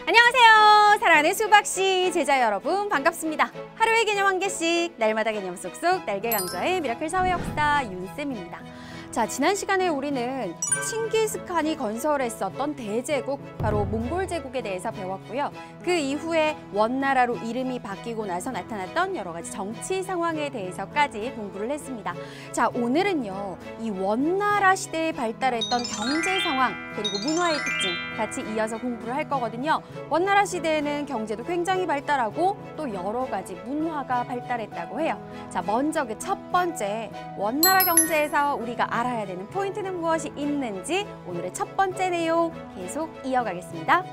안녕하세요. 사랑하는 수박씨 제자 여러분 반갑습니다. 하루의 개념 한 개씩 날마다 개념 쏙쏙 날개 강좌의 미라클 사회 역사 윤쌤입니다. 자, 지난 시간에 우리는 칭기스칸이 건설했었던 대제국, 바로 몽골 제국에 대해서 배웠고요. 그 이후에 원나라로 이름이 바뀌고 나서 나타났던 여러 가지 정치 상황에 대해서까지 공부를 했습니다. 자, 오늘은요, 이 원나라 시대에 발달했던 경제 상황 그리고 문화의 특징 같이 이어서 공부를 할 거거든요. 원나라 시대에는 경제도 굉장히 발달하고 또 여러 가지 문화가 발달했다고 해요. 자, 먼저 그 첫 번째 원나라 경제에서 우리가 알아야 되는 포인트는 무엇이 있는지 오늘의 첫 번째 내용 계속 이어가겠습니다.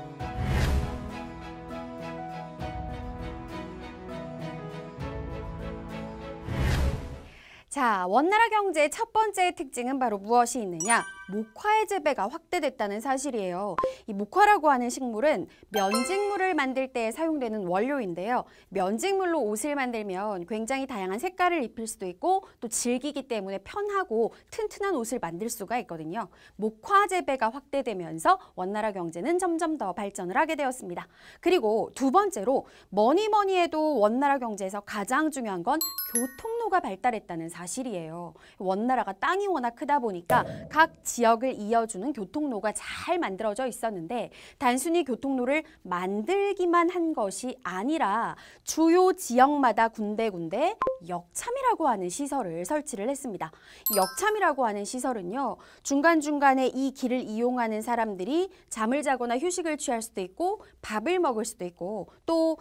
자, 원나라 경제의 첫 번째 특징은 바로 무엇이 있느냐? 목화의 재배가 확대됐다는 사실이에요. 이 목화라고 하는 식물은 면직물을 만들 때 사용되는 원료인데요. 면직물로 옷을 만들면 굉장히 다양한 색깔을 입힐 수도 있고 또 질기기 때문에 편하고 튼튼한 옷을 만들 수가 있거든요. 목화 재배가 확대되면서 원나라 경제는 점점 더 발전을 하게 되었습니다. 그리고 두 번째로 뭐니 해도 원나라 경제에서 가장 중요한 건 교통로가 발달했다는 사실이에요. 원나라가 땅이 워낙 크다 보니까 각 지역을 이어주는 교통로가 잘 만들어져 있었는데 단순히 교통로를 만들기만 한 것이 아니라 주요 지역마다 군데군데 역참이라고 하는 시설을 설치를 했습니다. 이 역참이라고 하는 시설은요, 중간중간에 이 길을 이용하는 사람들이 잠을 자거나 휴식을 취할 수도 있고 밥을 먹을 수도 있고 또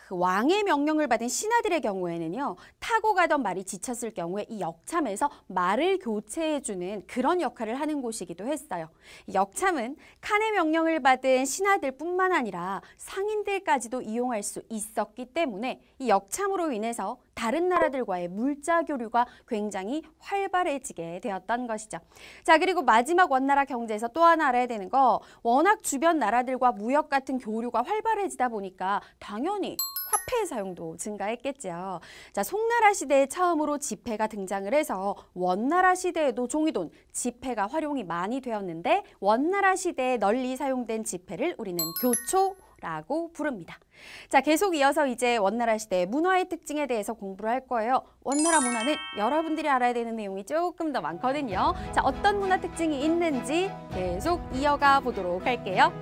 그 왕의 명령을 받은 신하들의 경우에는요, 타고 가던 말이 지쳤을 경우에 이 역참에서 말을 교체해주는 그런 역할을 하는 곳이기도 했어요. 역참은 칸의 명령을 받은 신하들뿐만 아니라 상인들까지도 이용할 수 있었기 때문에 이 역참으로 인해서 다른 나라들과의 물자 교류가 굉장히 활발해지게 되었던 것이죠. 자, 그리고 마지막 원나라 경제에서 또 하나 알아야 되는 거, 워낙 주변 나라들과 무역 같은 교류가 활발해지다 보니까 당연히 화폐의 사용도 증가했겠죠. 자, 송나라 시대에 처음으로 지폐가 등장을 해서 원나라 시대에도 종이돈, 지폐가 활용이 많이 되었는데 원나라 시대에 널리 사용된 지폐를 우리는 교초라고 부릅니다. 자, 계속 이어서 이제 원나라 시대의 문화의 특징에 대해서 공부를 할 거예요. 원나라 문화는 여러분들이 알아야 되는 내용이 조금 더 많거든요. 자, 어떤 문화 특징이 있는지 계속 이어가 보도록 할게요.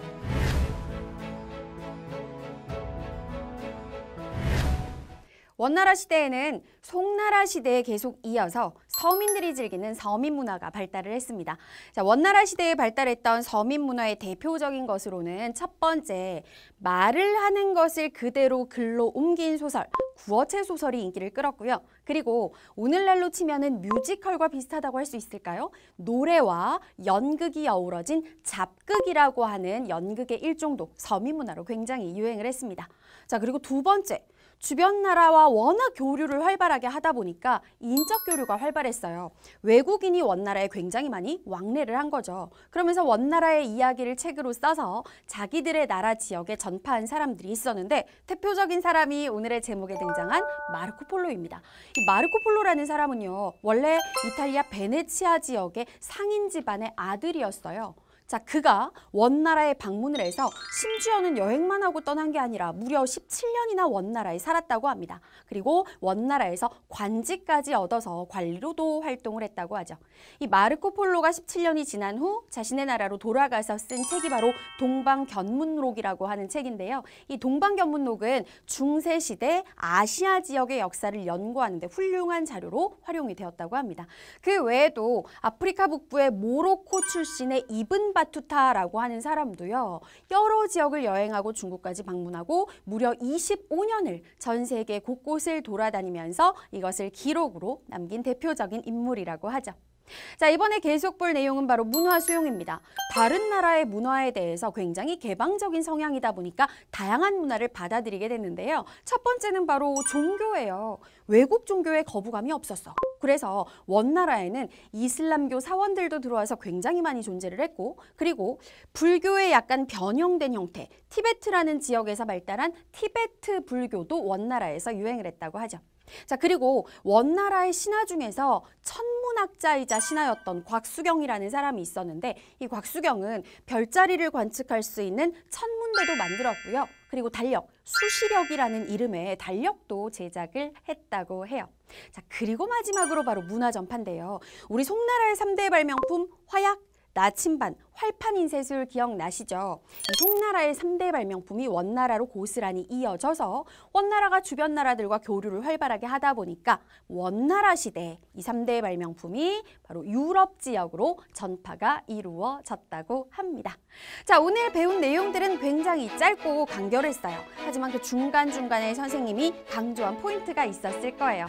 원나라 시대에는 송나라 시대에 계속 이어서 서민들이 즐기는 서민 문화가 발달을 했습니다. 자, 원나라 시대에 발달했던 서민 문화의 대표적인 것으로는 첫 번째, 말을 하는 것을 그대로 글로 옮긴 소설, 구어체 소설이 인기를 끌었고요. 그리고 오늘날로 치면은 뮤지컬과 비슷하다고 할 수 있을까요? 노래와 연극이 어우러진 잡극이라고 하는 연극의 일종도 서민 문화로 굉장히 유행을 했습니다. 자, 그리고 두 번째, 주변 나라와 워낙 교류를 활발하게 하다 보니까 인적 교류가 활발했어요. 외국인이 원나라에 굉장히 많이 왕래를 한 거죠. 그러면서 원나라의 이야기를 책으로 써서 자기들의 나라 지역에 전파한 사람들이 있었는데 대표적인 사람이 오늘의 제목에 등장한 마르코 폴로입니다. 이 마르코 폴로라는 사람은요, 원래 이탈리아 베네치아 지역의 상인 집안의 아들이었어요. 자, 그가 원나라에 방문을 해서 심지어는 여행만 하고 떠난 게 아니라 무려 17년이나 원나라에 살았다고 합니다. 그리고 원나라에서 관직까지 얻어서 관리로도 활동을 했다고 하죠. 이 마르코 폴로가 17년이 지난 후 자신의 나라로 돌아가서 쓴 책이 바로 동방견문록이라고 하는 책인데요. 이 동방견문록은 중세시대 아시아 지역의 역사를 연구하는 데 훌륭한 자료로 활용이 되었다고 합니다. 그 외에도 아프리카 북부의 모로코 출신의 이븐 바투타라고 하는 사람도요, 여러 지역을 여행하고 중국까지 방문하고 무려 25년을 전 세계 곳곳을 돌아다니면서 이것을 기록으로 남긴 대표적인 인물이라고 하죠. 자, 이번에 계속 볼 내용은 바로 문화 수용입니다. 다른 나라의 문화에 대해서 굉장히 개방적인 성향이다 보니까 다양한 문화를 받아들이게 됐는데요. 첫 번째는 바로 종교예요. 외국 종교에 거부감이 없었어. 그래서 원나라에는 이슬람교 사원들도 들어와서 굉장히 많이 존재를 했고, 그리고 불교의 약간 변형된 형태, 티베트라는 지역에서 발달한 티베트 불교도 원나라에서 유행을 했다고 하죠. 자, 그리고 원나라의 신하 중에서 천문학자이자 신하였던 곽수경이라는 사람이 있었는데 이 곽수경은 별자리를 관측할 수 있는 천문대도 만들었고요. 그리고 달력, 수시력이라는 이름의 달력도 제작을 했다고 해요. 자, 그리고 마지막으로 바로 문화 전파인데요. 우리 송나라의 3대 발명품 화약, 나침반, 활판인쇄술 기억나시죠? 이 송나라의 3대 발명품이 원나라로 고스란히 이어져서 원나라가 주변 나라들과 교류를 활발하게 하다 보니까 원나라 시대에 이 3대 발명품이 바로 유럽 지역으로 전파가 이루어졌다고 합니다. 자, 오늘 배운 내용들은 굉장히 짧고 간결했어요. 하지만 그 중간중간에 선생님이 강조한 포인트가 있었을 거예요.